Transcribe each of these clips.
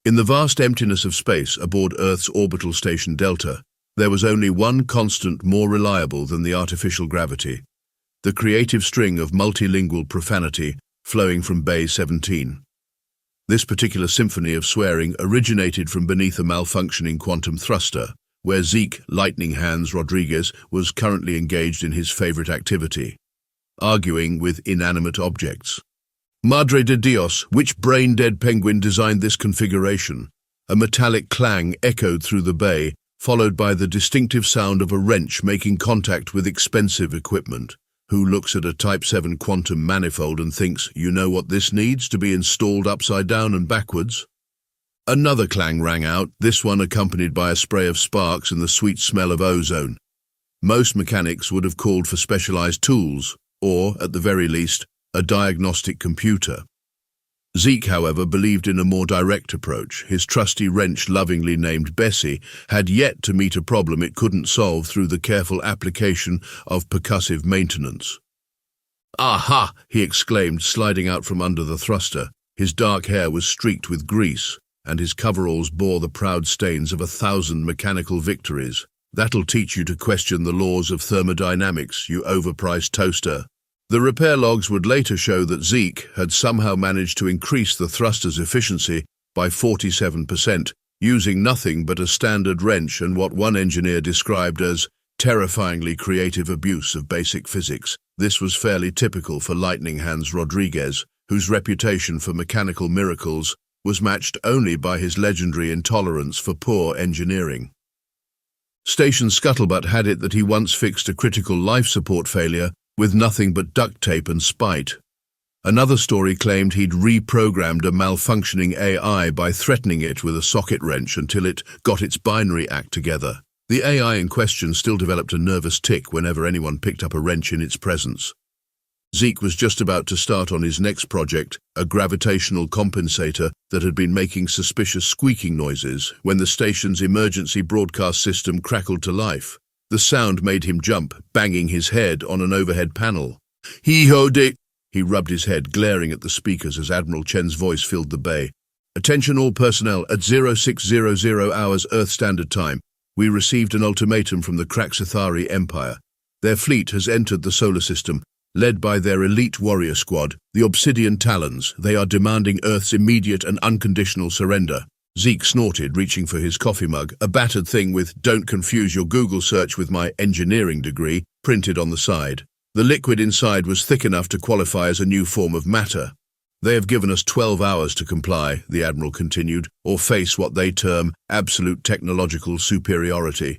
In the vast emptiness of space aboard Earth's orbital station Delta, there was only one constant more reliable than the artificial gravity, the creative string of multilingual profanity flowing from Bay 17. This particular symphony of swearing originated from beneath a malfunctioning quantum thruster, where Zeke Lightning Hands Rodriguez was currently engaged in his favorite activity, arguing with inanimate objects. Madre de Dios, which brain-dead penguin designed this configuration? A metallic clang echoed through the bay, followed by the distinctive sound of a wrench making contact with expensive equipment. Who looks at a Type 7 quantum manifold and thinks, you know what this needs to be installed upside down and backwards? Another clang rang out, this one accompanied by a spray of sparks and the sweet smell of ozone. Most mechanics would have called for specialized tools, or, at the very least, a diagnostic computer. Zeke, however, believed in a more direct approach. His trusty wrench, lovingly named Bessie, had yet to meet a problem it couldn't solve through the careful application of percussive maintenance. "Aha!" he exclaimed, sliding out from under the thruster. His dark hair was streaked with grease, and his coveralls bore the proud stains of 1,000 mechanical victories. "That'll teach you to question the laws of thermodynamics, you overpriced toaster." The repair logs would later show that Zeke had somehow managed to increase the thruster's efficiency by 47%, using nothing but a standard wrench and what one engineer described as terrifyingly creative abuse of basic physics. This was fairly typical for Lightning Hands Rodriguez, whose reputation for mechanical miracles was matched only by his legendary intolerance for poor engineering. Station scuttlebutt had it that he once fixed a critical life support failure with nothing but duct tape and spite. Another story claimed he'd reprogrammed a malfunctioning AI by threatening it with a socket wrench until it got its binary act together. The AI in question still developed a nervous tic whenever anyone picked up a wrench in its presence. Zeke was just about to start on his next project, a gravitational compensator that had been making suspicious squeaking noises, when the station's emergency broadcast system crackled to life. The sound made him jump, banging his head on an overhead panel. "Hee-ho, Dick!" He rubbed his head, glaring at the speakers as Admiral Chen's voice filled the bay. "Attention all personnel, at 0600 hours Earth Standard Time. We received an ultimatum from the Krax'thari Empire. Their fleet has entered the solar system, led by their elite warrior squad, the Obsidian Talons. They are demanding Earth's immediate and unconditional surrender." Zeke snorted, reaching for his coffee mug, a battered thing with "Don't confuse your Google search with my engineering degree" printed on the side. The liquid inside was thick enough to qualify as a new form of matter. "They have given us 12 hours to comply," the Admiral continued, "or face what they term absolute technological superiority."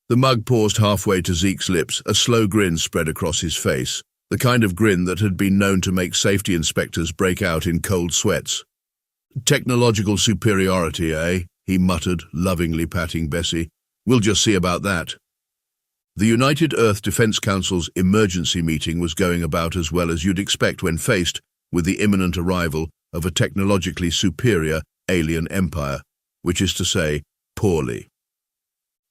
The mug paused halfway to Zeke's lips, a slow grin spread across his face, the kind of grin that had been known to make safety inspectors break out in cold sweats. "Technological superiority, eh?" he muttered, lovingly patting Bessie. "We'll just see about that." The United Earth Defense Council's emergency meeting was going about as well as you'd expect when faced with the imminent arrival of a technologically superior alien empire, which is to say, poorly.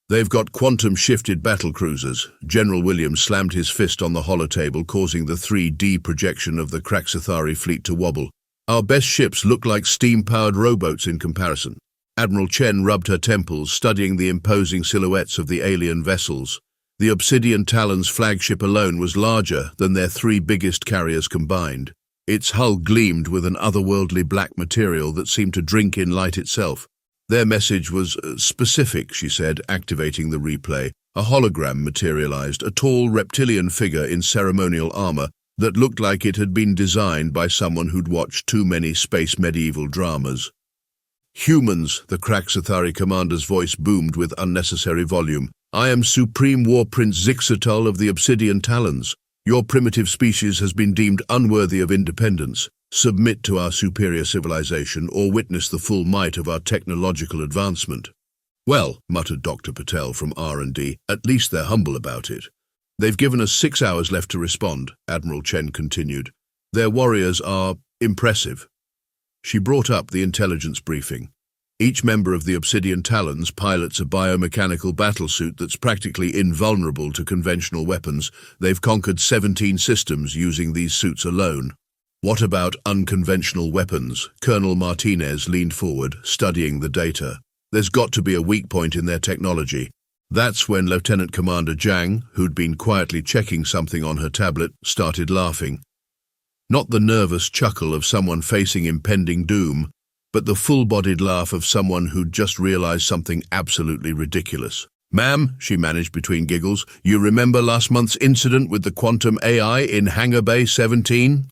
"They've got quantum-shifted battlecruisers." General Williams slammed his fist on the holotable, causing the 3D projection of the Krax'thari fleet to wobble. "Our best ships look like steam-powered rowboats in comparison." Admiral Chen rubbed her temples, studying the imposing silhouettes of the alien vessels. The Obsidian Talons flagship alone was larger than their 3 biggest carriers combined. Its hull gleamed with an otherworldly black material that seemed to drink in light itself. "Their message was specific," she said, activating the replay. A hologram materialized, a tall reptilian figure in ceremonial armor that looked like it had been designed by someone who'd watched too many space medieval dramas. "Humans," the Krax'thari commander's voice boomed with unnecessary volume. "I am Supreme War Prince Zixatal of the Obsidian Talons. Your primitive species has been deemed unworthy of independence. Submit to our superior civilization or witness the full might of our technological advancement." "Well," muttered Dr. Patel from R&D, "at least they're humble about it." "They've given us 6 hours left to respond," Admiral Chen continued. "Their warriors are impressive." She brought up the intelligence briefing. Each member of the Obsidian Talons pilots a biomechanical battlesuit that's practically invulnerable to conventional weapons. They've conquered 17 systems using these suits alone. What about unconventional weapons? Colonel Martinez leaned forward, studying the data. There's got to be a weak point in their technology. That's when Lieutenant Commander Zhang, who'd been quietly checking something on her tablet, started laughing. Not the nervous chuckle of someone facing impending doom, but the full-bodied laugh of someone who'd just realized something absolutely ridiculous. "Ma'am," she managed between giggles, "you remember last month's incident with the quantum AI in Hangar Bay 17?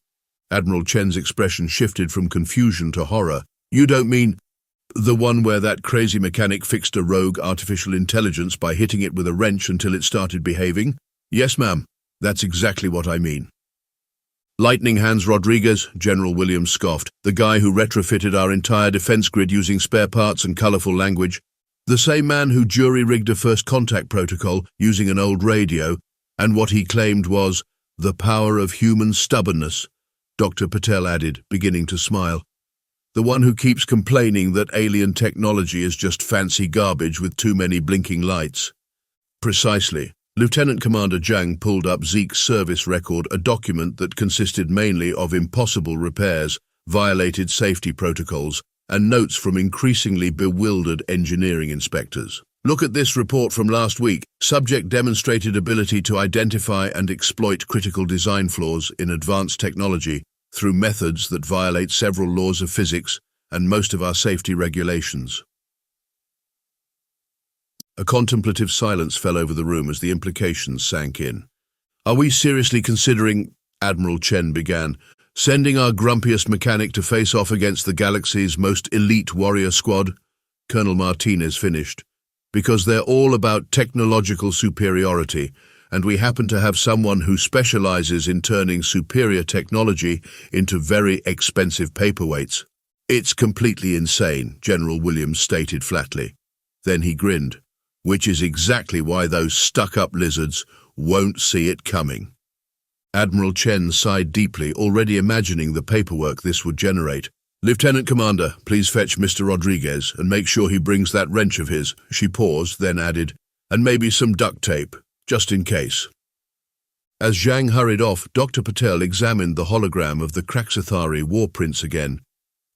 Admiral Chen's expression shifted from confusion to horror. "You don't mean the one where that crazy mechanic fixed a rogue artificial intelligence by hitting it with a wrench until it started behaving?" "Yes, ma'am. That's exactly what I mean." "Lightning Hands Rodriguez," General Williams scoffed, "the guy who retrofitted our entire defense grid using spare parts and colorful language. The same man who jury-rigged a first contact protocol using an old radio, and what he claimed was the power of human stubbornness," Dr. Patel added, beginning to smile. "The one who keeps complaining that alien technology is just fancy garbage with too many blinking lights." "Precisely." Lieutenant Commander Zhang pulled up Zeke's service record, a document that consisted mainly of impossible repairs, violated safety protocols, and notes from increasingly bewildered engineering inspectors. "Look at this report from last week. Subject demonstrated ability to identify and exploit critical design flaws in advanced technology through methods that violate several laws of physics and most of our safety regulations." A contemplative silence fell over the room as the implications sank in. "Are we seriously considering," Admiral Chen began, "sending our grumpiest mechanic to face off against the galaxy's most elite warrior squad?" Colonel Martinez finished. "Because they're all about technological superiority, and we happen to have someone who specializes in turning superior technology into very expensive paperweights." "It's completely insane," General Williams stated flatly. Then he grinned. "Which is exactly why those stuck-up lizards won't see it coming." Admiral Chen sighed deeply, already imagining the paperwork this would generate. "Lieutenant Commander, please fetch Mr. Rodriguez and make sure he brings that wrench of his." She paused, then added, "And maybe some duct tape, just in case." As Zhang hurried off, Dr. Patel examined the hologram of the Krax'thari war prince again.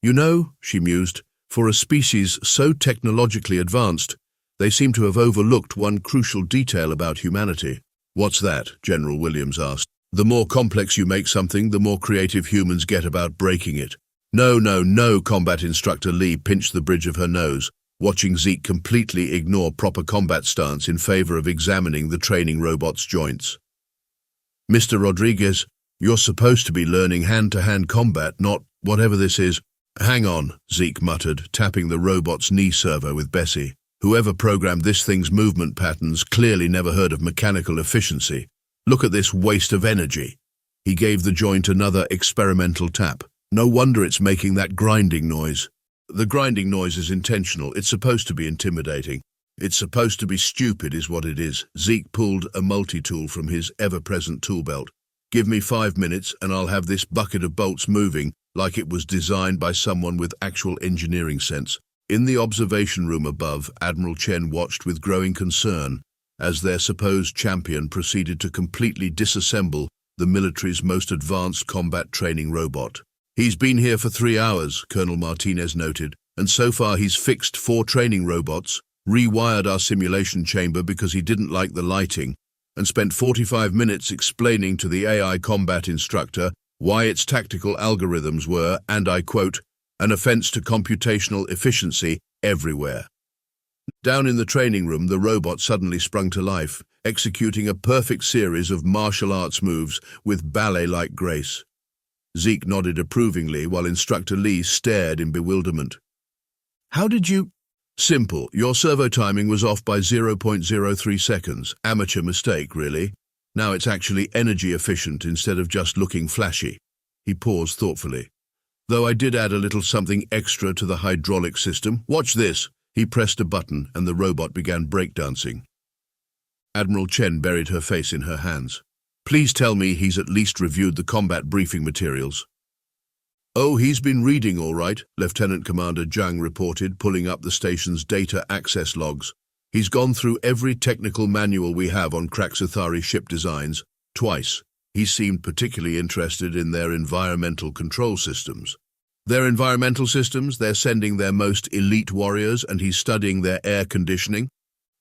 "You know," she mused, "for a species so technologically advanced, they seem to have overlooked one crucial detail about humanity." "What's that?" General Williams asked. "The more complex you make something, the more creative humans get about breaking it." No, Combat Instructor Lee pinched the bridge of her nose, watching Zeke completely ignore proper combat stance in favor of examining the training robot's joints. "Mr. Rodriguez, you're supposed to be learning hand-to-hand combat, not whatever this is." "Hang on," Zeke muttered, tapping the robot's knee servo with Bessie. "Whoever programmed this thing's movement patterns clearly never heard of mechanical efficiency. Look at this waste of energy." He gave the joint another experimental tap. "No wonder it's making that grinding noise." "The grinding noise is intentional. It's supposed to be intimidating. It's supposed to be stupid is what it is." Zeke pulled a multi-tool from his ever-present tool belt. "Give me 5 minutes and I'll have this bucket of bolts moving like it was designed by someone with actual engineering sense." In the observation room above, Admiral Chen watched with growing concern as their supposed champion proceeded to completely disassemble the military's most advanced combat training robot. "He's been here for 3 hours, Colonel Martinez noted, and so far he's fixed 4 training robots, rewired our simulation chamber because he didn't like the lighting, and spent 45 minutes explaining to the AI combat instructor why its tactical algorithms were, and I quote, an offense to computational efficiency everywhere." Down in the training room, the robot suddenly sprung to life, executing a perfect series of martial arts moves with ballet-like grace. Zeke nodded approvingly while Instructor Lee stared in bewilderment. "How did you—" "Simple. Your servo timing was off by 0.03 seconds. Amateur mistake, really. Now it's actually energy efficient instead of just looking flashy." He paused thoughtfully. "Though I did add a little something extra to the hydraulic system. Watch this." He pressed a button and the robot began breakdancing. Admiral Chen buried her face in her hands. "Please tell me he's at least reviewed the combat briefing materials." "Oh, he's been reading all right," Lieutenant Commander Zhang reported, pulling up the station's data access logs. "He's gone through every technical manual we have on Krax'thari ship designs, twice. He seemed particularly interested in their environmental control systems. Their environmental systems, they're sending their most elite warriors, and he's studying their air conditioning.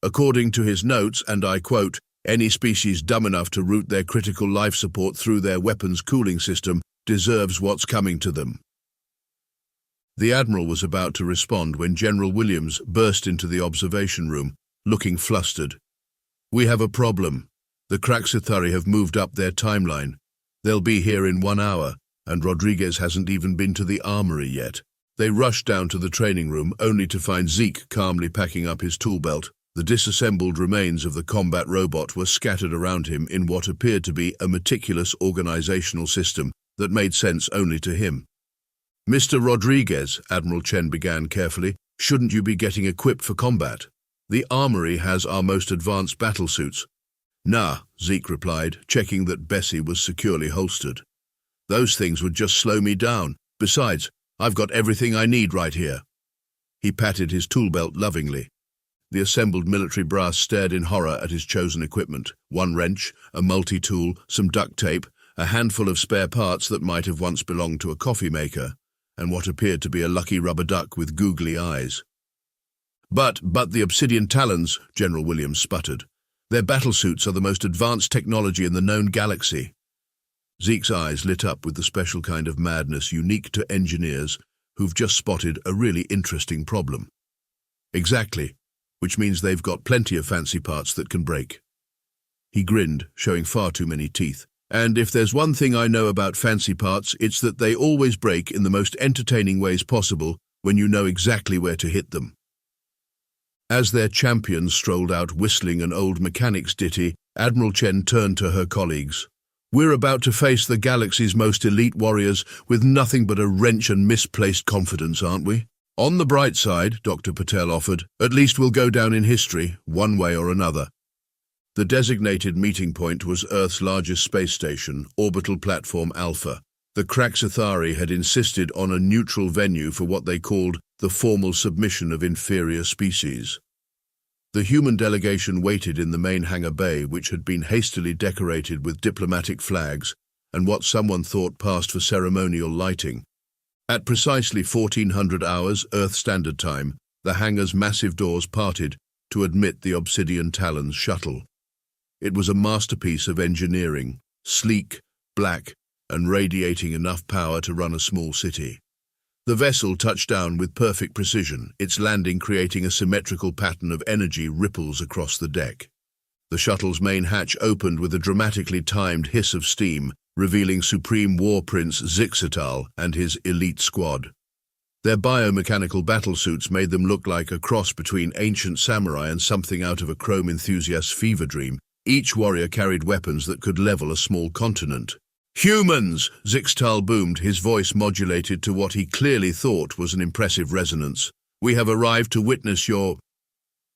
According to his notes, and I quote, "Any species dumb enough to route their critical life support through their weapons cooling system deserves what's coming to them." The Admiral was about to respond when General Williams burst into the observation room, looking flustered. "We have a problem. The Krax'thari have moved up their timeline. They'll be here in 1 hour, and Rodriguez hasn't even been to the armory yet." They rushed down to the training room, only to find Zeke calmly packing up his tool belt. The disassembled remains of the combat robot were scattered around him in what appeared to be a meticulous organizational system that made sense only to him. "Mr. Rodriguez," Admiral Chen began carefully, "shouldn't you be getting equipped for combat? The armory has our most advanced battlesuits." "Nah," Zeke replied, checking that Bessie was securely holstered. "Those things would just slow me down. Besides, I've got everything I need right here." He patted his tool belt lovingly. The assembled military brass stared in horror at his chosen equipment: one wrench, a multi-tool, some duct tape, a handful of spare parts that might have once belonged to a coffee maker, and what appeared to be a lucky rubber duck with googly eyes. But the Obsidian Talons," General Williams sputtered. "Their battlesuits are the most advanced technology in the known galaxy." Zeke's eyes lit up with the special kind of madness unique to engineers who've just spotted a really interesting problem. "Exactly, which means they've got plenty of fancy parts that can break." He grinned, showing far too many teeth. "And if there's one thing I know about fancy parts, it's that they always break in the most entertaining ways possible when you know exactly where to hit them." As their champions strolled out whistling an old mechanic's ditty, Admiral Chen turned to her colleagues. "We're about to face the galaxy's most elite warriors with nothing but a wrench and misplaced confidence, aren't we?" "On the bright side," Dr. Patel offered, "at least we'll go down in history, one way or another." The designated meeting point was Earth's largest space station, Orbital Platform Alpha. The Krax'thari had insisted on a neutral venue for what they called the formal submission of inferior species. The human delegation waited in the main hangar bay, which had been hastily decorated with diplomatic flags and what someone thought passed for ceremonial lighting. At precisely 1400 hours Earth Standard Time, the hangar's massive doors parted to admit the Obsidian Talons shuttle. It was a masterpiece of engineering, sleek, black, and radiating enough power to run a small city. The vessel touched down with perfect precision, its landing creating a symmetrical pattern of energy ripples across the deck. The shuttle's main hatch opened with a dramatically timed hiss of steam, revealing Supreme War Prince Zeke and his elite squad. Their biomechanical battlesuits made them look like a cross between ancient samurai and something out of a chrome enthusiast's fever dream. Each warrior carried weapons that could level a small continent. "Humans!" Zeke boomed, his voice modulated to what he clearly thought was an impressive resonance. "We have arrived to witness your—"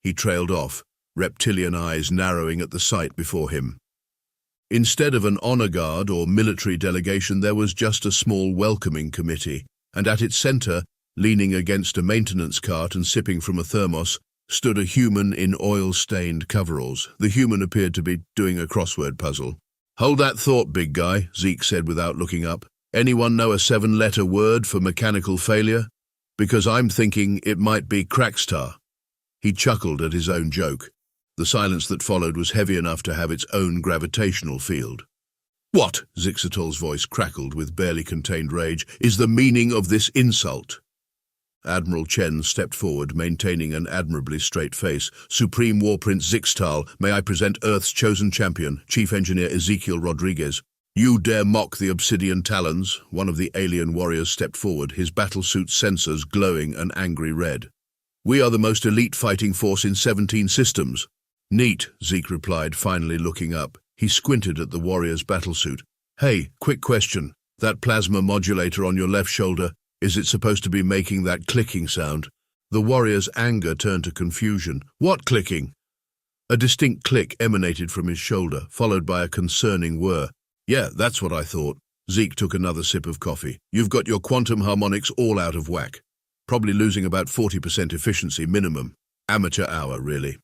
He trailed off, reptilian eyes narrowing at the sight before him. Instead of an honor guard or military delegation, there was just a small welcoming committee, and at its center, leaning against a maintenance cart and sipping from a thermos, stood a human in oil-stained coveralls. The human appeared to be doing a crossword puzzle. "Hold that thought, big guy," Zeke said without looking up. "Anyone know a 7-letter word for mechanical failure? Because I'm thinking it might be Krax'thari." He chuckled at his own joke. The silence that followed was heavy enough to have its own gravitational field. "What," Zixatal's voice crackled with barely contained rage, "is the meaning of this insult?" Admiral Chen stepped forward, maintaining an admirably straight face. "Supreme War Prince Zixtal, may I present Earth's chosen champion, Chief Engineer Ezekiel Rodriguez. You dare mock the Obsidian Talons?" One of the alien warriors stepped forward, his battlesuit sensors glowing an angry red. "We are the most elite fighting force in 17 systems." "Neat," Zeke replied, finally looking up. He squinted at the warrior's battlesuit. "Hey, quick question. That plasma modulator on your left shoulder, is it supposed to be making that clicking sound?" The warrior's anger turned to confusion. "What clicking?" A distinct click emanated from his shoulder, followed by a concerning whir. "Yeah, that's what I thought." Zeke took another sip of coffee. "You've got your quantum harmonics all out of whack. Probably losing about 40% efficiency minimum. Amateur hour, really."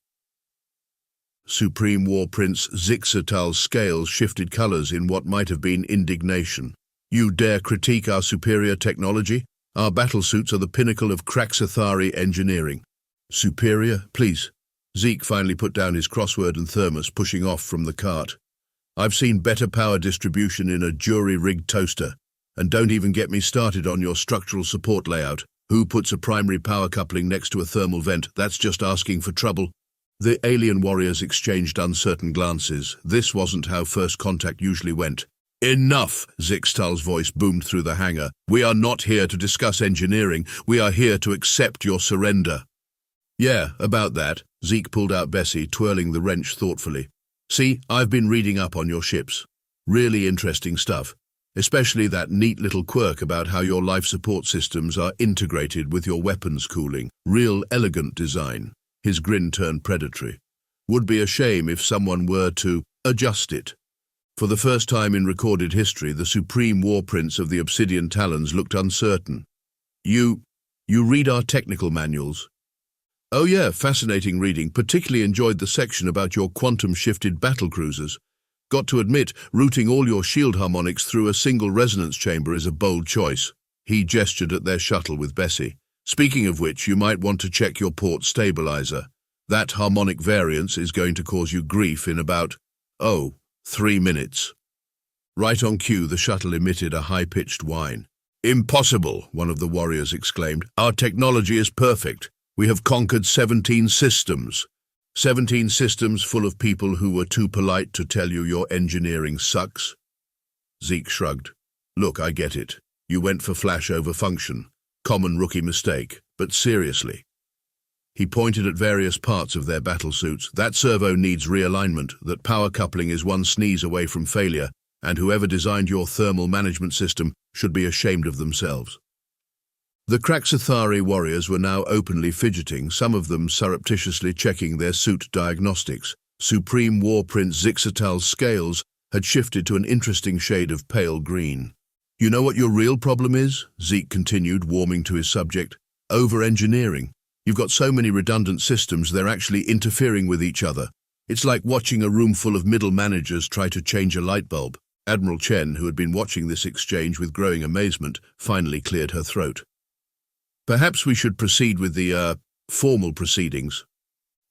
Supreme War Prince Zeke Rodriguez's scales shifted colors in what might have been indignation. You dare critique our superior technology? Our battlesuits are the pinnacle of Krax'thari engineering. Superior, please. Zeke finally put down his crossword and thermos, pushing off from the cart. I've seen better power distribution in a jury-rigged toaster. And don't even get me started on your structural support layout. Who puts a primary power coupling next to a thermal vent? That's just asking for trouble. The alien warriors exchanged uncertain glances. This wasn't how first contact usually went. Enough, Zixtal's voice boomed through the hangar. We are not here to discuss engineering. We are here to accept your surrender. Yeah, about that. Zeke pulled out Bessie, twirling the wrench thoughtfully. See, I've been reading up on your ships. Really interesting stuff. Especially that neat little quirk about how your life support systems are integrated with your weapons cooling. Real elegant design. His grin turned predatory. Would be a shame if someone were to adjust it. For the first time in recorded history, the Supreme War Prince of the Obsidian Talons looked uncertain. You read our technical manuals? Oh yeah, fascinating reading. Particularly enjoyed the section about your quantum-shifted battlecruisers. Got to admit, routing all your shield harmonics through a single resonance chamber is a bold choice. He gestured at their shuttle with Bessie. Speaking of which, you might want to check your port stabilizer. That harmonic variance is going to cause you grief in about, 3 minutes. Right on cue, the shuttle emitted a high-pitched whine. Impossible, one of the warriors exclaimed. Our technology is perfect. We have conquered 17 systems. 17 systems full of people who were too polite to tell you your engineering sucks? Zeke shrugged. Look, I get it. You went for flash over function. Common rookie mistake. But seriously. He pointed at various parts of their battlesuits. That servo needs realignment. That power coupling is one sneeze away from failure. And whoever designed your thermal management system should be ashamed of themselves. The Krax'thari warriors were now openly fidgeting, some of them surreptitiously checking their suit diagnostics. Supreme War Prince Zeke Rodriguez's scales had shifted to an interesting shade of pale green. You know what your real problem is? Zeke continued, warming to his subject. Over-engineering. You've got so many redundant systems, they're actually interfering with each other. It's like watching a room full of middle managers try to change a light bulb. Admiral Chen, who had been watching this exchange with growing amazement, finally cleared her throat. Perhaps we should proceed with the, formal proceedings.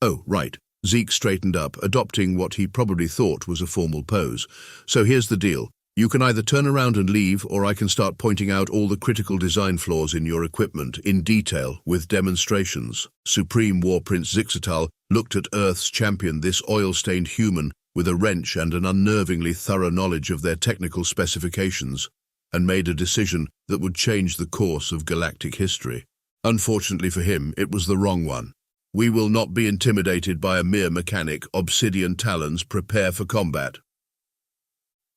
Oh, right. Zeke straightened up, adopting what he probably thought was a formal pose. So here's the deal. You can either turn around and leave, or I can start pointing out all the critical design flaws in your equipment in detail with demonstrations. Supreme War Prince Zeke Rodriguez looked at Earth's champion, this oil-stained human, with a wrench and an unnervingly thorough knowledge of their technical specifications, and made a decision that would change the course of galactic history. Unfortunately for him, it was the wrong one. We will not be intimidated by a mere mechanic. Obsidian Talons, prepare for combat.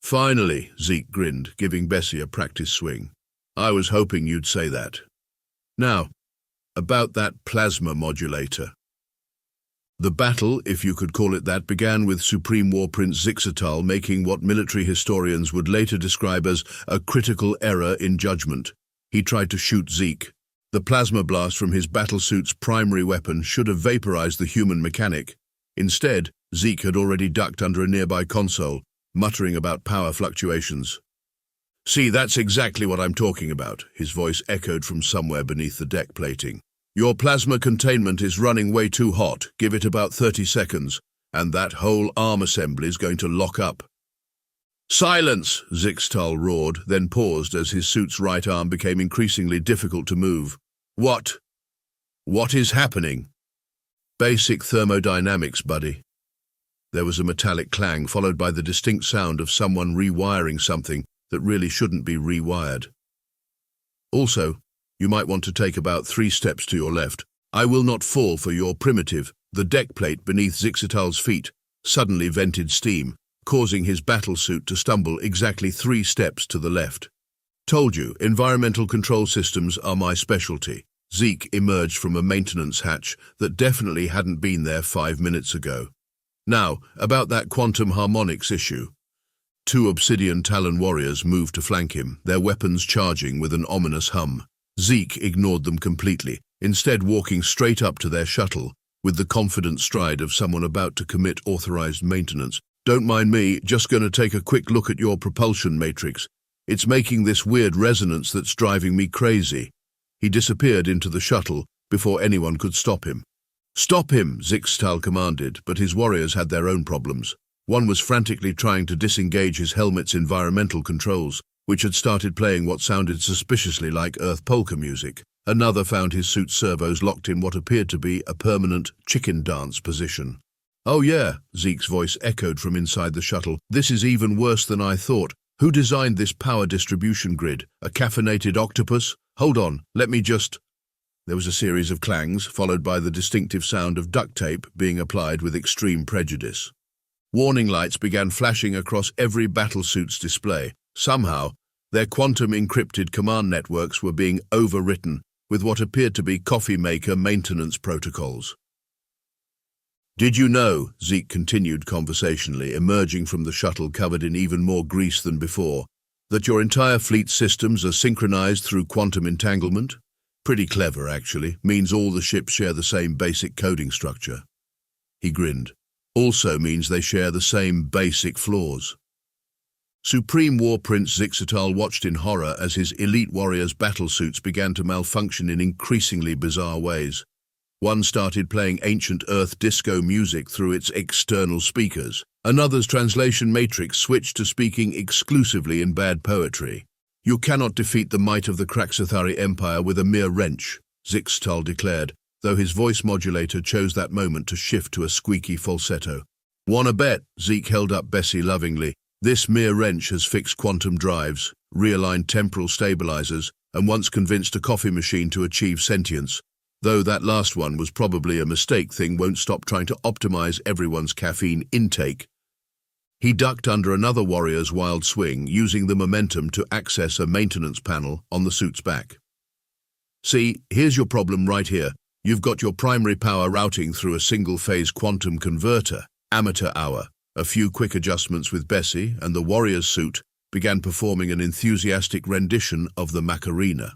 Finally, Zeke grinned, giving Bessie a practice swing. I was hoping you'd say that. Now, about that plasma modulator. The battle, if you could call it that, began with Supreme War Prince Zeke Rodriguez making what military historians would later describe as a critical error in judgment. He tried to shoot Zeke. The plasma blast from his battlesuit's primary weapon should have vaporized the human mechanic. Instead, Zeke had already ducked under a nearby console, muttering about power fluctuations. See, that's exactly what I'm talking about, his voice echoed from somewhere beneath the deck plating. Your plasma containment is running way too hot. Give it about 30 seconds, and that whole arm assembly is going to lock up. Silence, Zixtal roared, then paused as his suit's right arm became increasingly difficult to move. What is happening? Basic thermodynamics, buddy. There was a metallic clang, followed by the distinct sound of someone rewiring something that really shouldn't be rewired. Also, you might want to take about 3 steps to your left. I will not fall for your primitive. The deck plate beneath Zixtal's feet suddenly vented steam, causing his battlesuit to stumble exactly 3 steps to the left. Told you, environmental control systems are my specialty. Zeke emerged from a maintenance hatch that definitely hadn't been there 5 minutes ago. Now, about that quantum harmonics issue. 2 Obsidian Talon warriors moved to flank him, their weapons charging with an ominous hum. Zeke ignored them completely, instead walking straight up to their shuttle, with the confident stride of someone about to commit authorized maintenance. "Don't mind me, just gonna take a quick look at your propulsion matrix. It's making this weird resonance that's driving me crazy." He disappeared into the shuttle before anyone could stop him. "Stop him," Zixtal commanded, but his warriors had their own problems. One was frantically trying to disengage his helmet's environmental controls, which had started playing what sounded suspiciously like Earth polka music. Another found his suit's servos locked in what appeared to be a permanent chicken dance position. "Oh yeah," Zeke's voice echoed from inside the shuttle. "This is even worse than I thought. Who designed this power distribution grid? A caffeinated octopus? Hold on, let me just..." There was a series of clangs, followed by the distinctive sound of duct tape being applied with extreme prejudice. Warning lights began flashing across every battlesuit's display. Somehow, their quantum-encrypted command networks were being overwritten with what appeared to be coffee maker maintenance protocols. "Did you know," Zeke continued conversationally, emerging from the shuttle covered in even more grease than before, "that your entire fleet systems are synchronized through quantum entanglement? Pretty clever, actually. Means all the ships share the same basic coding structure." He grinned. "Also means they share the same basic flaws." Supreme War Prince Zixtal watched in horror as his elite warriors' battlesuits began to malfunction in increasingly bizarre ways. One started playing ancient Earth disco music through its external speakers. Another's translation matrix switched to speaking exclusively in bad poetry. "You cannot defeat the might of the Krax'thari Empire with a mere wrench," Zixtal declared, though his voice modulator chose that moment to shift to a squeaky falsetto. "Wanna bet?" Zeke held up Bessie lovingly. "This mere wrench has fixed quantum drives, realigned temporal stabilizers, and once convinced a coffee machine to achieve sentience. Though that last one was probably a mistake, thing won't stop trying to optimize everyone's caffeine intake." He ducked under another warrior's wild swing, using the momentum to access a maintenance panel on the suit's back. "See, here's your problem right here. You've got your primary power routing through a single-phase quantum converter, amateur hour." A few quick adjustments with Bessie, and the warrior's suit began performing an enthusiastic rendition of the Macarena.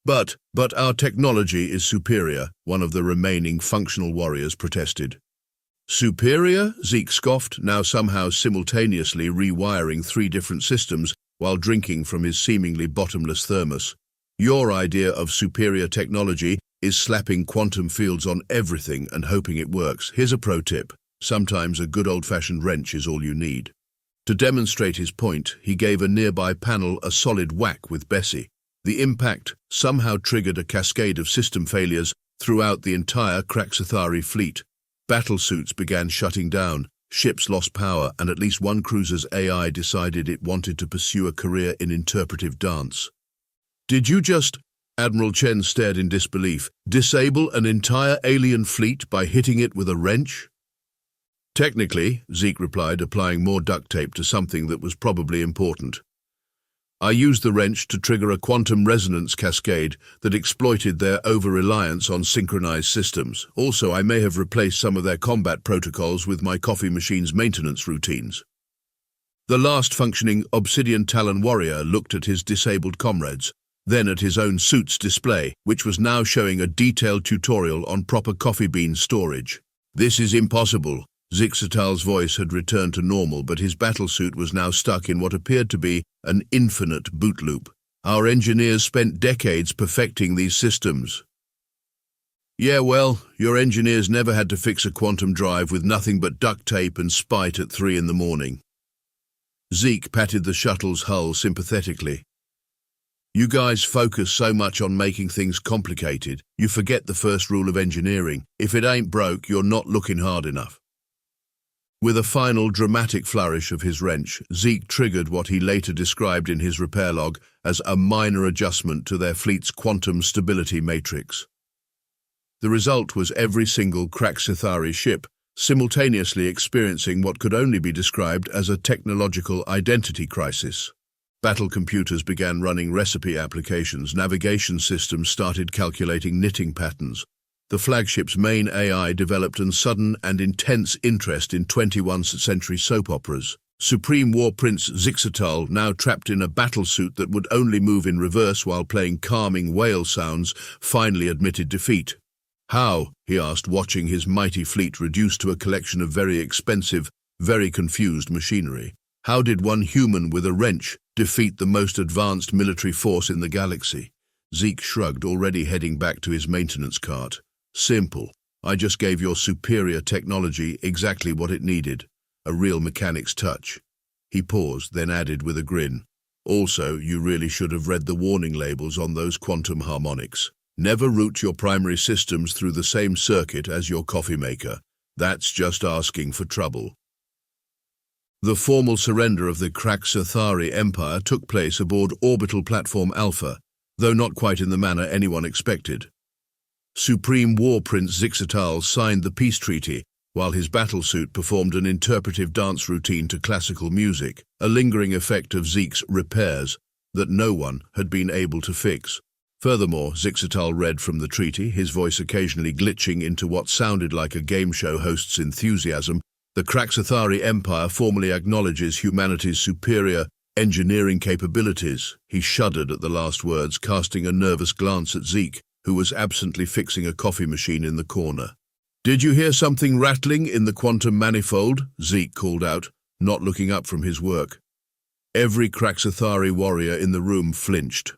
But our technology is superior," one of the remaining functional warriors protested. "Superior?" Zeke scoffed, now somehow simultaneously rewiring 3 different systems while drinking from his seemingly bottomless thermos. "Your idea of superior technology is slapping quantum fields on everything and hoping it works. Here's a pro tip. Sometimes a good old-fashioned wrench is all you need." To demonstrate his point, he gave a nearby panel a solid whack with Bessie. The impact somehow triggered a cascade of system failures throughout the entire Krax'thari fleet. Battlesuits began shutting down, ships lost power, and at least one cruiser's AI decided it wanted to pursue a career in interpretive dance. "Did you just..." Admiral Chen stared in disbelief. "Disable an entire alien fleet by hitting it with a wrench?" "Technically," Zeke replied, applying more duct tape to something that was probably important. "I used the wrench to trigger a quantum resonance cascade that exploited their over-reliance on synchronized systems. Also, I may have replaced some of their combat protocols with my coffee machine's maintenance routines." The last functioning Obsidian Talon warrior looked at his disabled comrades, then at his own suit's display, which was now showing a detailed tutorial on proper coffee bean storage. "This is impossible." Zixtal's voice had returned to normal, but his battlesuit was now stuck in what appeared to be an infinite boot loop. "Our engineers spent decades perfecting these systems." "Yeah, well, your engineers never had to fix a quantum drive with nothing but duct tape and spite at 3 in the morning. Zeke patted the shuttle's hull sympathetically. "You guys focus so much on making things complicated, you forget the first rule of engineering. If it ain't broke, you're not looking hard enough." With a final dramatic flourish of his wrench, Zeke triggered what he later described in his repair log as a minor adjustment to their fleet's quantum stability matrix. The result was every single Krax'thari ship simultaneously experiencing what could only be described as a technological identity crisis. Battle computers began running recipe applications, navigation systems started calculating knitting patterns. The flagship's main AI developed a sudden and intense interest in 21st century soap operas. Supreme War Prince Zixtal, now trapped in a battlesuit that would only move in reverse while playing calming whale sounds, finally admitted defeat. How? He asked, watching his mighty fleet reduced to a collection of very expensive, very confused machinery. How did one human with a wrench defeat the most advanced military force in the galaxy? Zeke shrugged, already heading back to his maintenance cart. Simple. I just gave your superior technology exactly what it needed. A real mechanic's touch. He paused, then added with a grin. Also, you really should have read the warning labels on those quantum harmonics. Never route your primary systems through the same circuit as your coffee maker. That's just asking for trouble. The formal surrender of the Krax'thari Empire took place aboard Orbital Platform Alpha, though not quite in the manner anyone expected. Supreme War Prince Zeke signed the peace treaty, while his battlesuit performed an interpretive dance routine to classical music, a lingering effect of Zeke's repairs that no one had been able to fix. Furthermore, Zeke read from the treaty, his voice occasionally glitching into what sounded like a game show host's enthusiasm. The Krax'thari Empire formally acknowledges humanity's superior engineering capabilities. He shuddered at the last words, casting a nervous glance at Zeke, who was absently fixing a coffee machine in the corner. Did you hear something rattling in the quantum manifold? Zeke called out, not looking up from his work. Every Krax'thari warrior in the room flinched.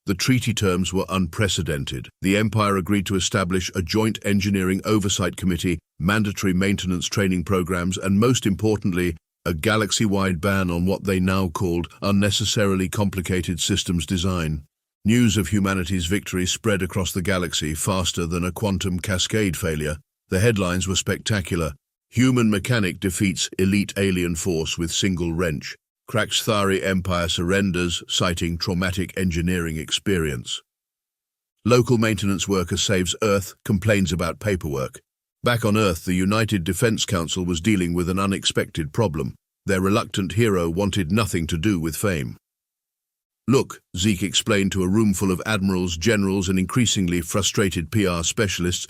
The treaty terms were unprecedented. The Empire agreed to establish a joint engineering oversight committee, mandatory maintenance training programs, and most importantly, a galaxy-wide ban on what they now called unnecessarily complicated systems design. News of humanity's victory spread across the galaxy faster than a quantum cascade failure. The headlines were spectacular. Human mechanic defeats elite alien force with single wrench. Krax'thari Empire surrenders, citing traumatic engineering experience. Local maintenance worker saves Earth, complains about paperwork. Back on Earth, the United Defense Council was dealing with an unexpected problem. Their reluctant hero wanted nothing to do with fame. Look, Zeke explained to a room full of admirals, generals, and increasingly frustrated PR specialists,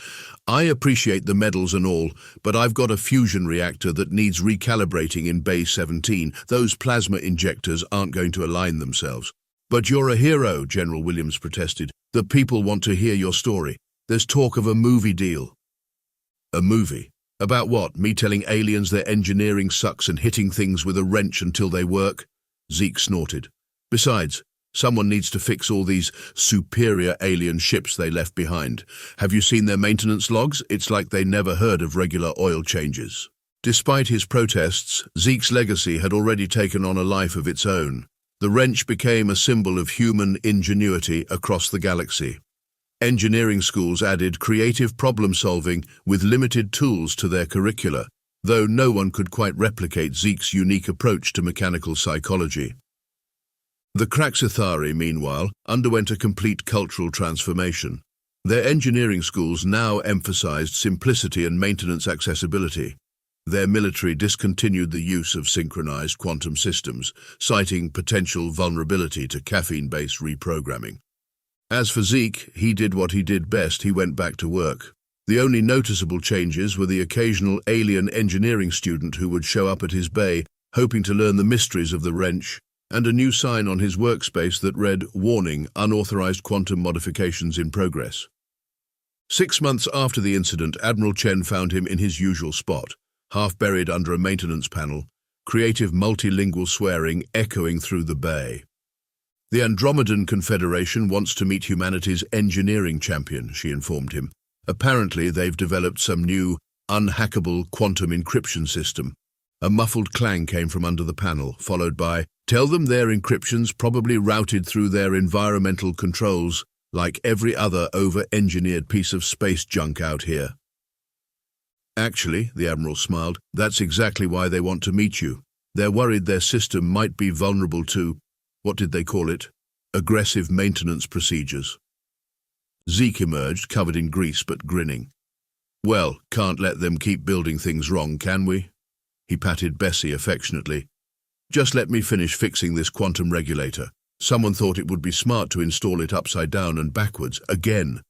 I appreciate the medals and all, but I've got a fusion reactor that needs recalibrating in Bay 17. Those plasma injectors aren't going to align themselves. But you're a hero, General Williams protested. The people want to hear your story. There's talk of a movie deal. A movie? About what? Me telling aliens their engineering sucks and hitting things with a wrench until they work? Zeke snorted. Besides, someone needs to fix all these superior alien ships they left behind. Have you seen their maintenance logs? It's like they never heard of regular oil changes. Despite his protests, Zeke's legacy had already taken on a life of its own. The wrench became a symbol of human ingenuity across the galaxy. Engineering schools added creative problem-solving with limited tools to their curricula, though no one could quite replicate Zeke's unique approach to mechanical psychology. The Krax'thari, meanwhile, underwent a complete cultural transformation. Their engineering schools now emphasized simplicity and maintenance accessibility. Their military discontinued the use of synchronized quantum systems, citing potential vulnerability to caffeine-based reprogramming. As for Zeke, he did what he did best. He went back to work. The only noticeable changes were the occasional alien engineering student who would show up at his bay, hoping to learn the mysteries of the wrench, and a new sign on his workspace that read, Warning, unauthorized quantum modifications in progress. 6 months after the incident, Admiral Chen found him in his usual spot, half buried under a maintenance panel, creative multilingual swearing echoing through the bay. The Andromedan Confederation wants to meet humanity's engineering champion, she informed him. Apparently, they've developed some new, unhackable quantum encryption system. A muffled clang came from under the panel, followed by, Tell them their encryption's probably routed through their environmental controls, like every other over-engineered piece of space junk out here. Actually, the Admiral smiled, that's exactly why they want to meet you. They're worried their system might be vulnerable to, what did they call it? Aggressive maintenance procedures. Zeke emerged, covered in grease but grinning. Well, can't let them keep building things wrong, can we? He patted Bessie affectionately. Just let me finish fixing this quantum regulator. Someone thought it would be smart to install it upside down and backwards, again.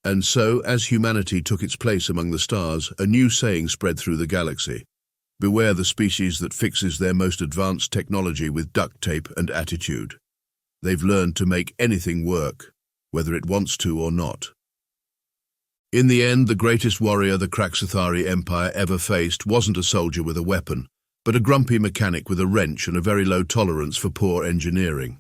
And so, as humanity took its place among the stars, a new saying spread through the galaxy. Beware the species that fixes their most advanced technology with duct tape and attitude. They've learned to make anything work, whether it wants to or not. In the end, the greatest warrior the Krax'thari Empire ever faced wasn't a soldier with a weapon, but a grumpy mechanic with a wrench and a very low tolerance for poor engineering.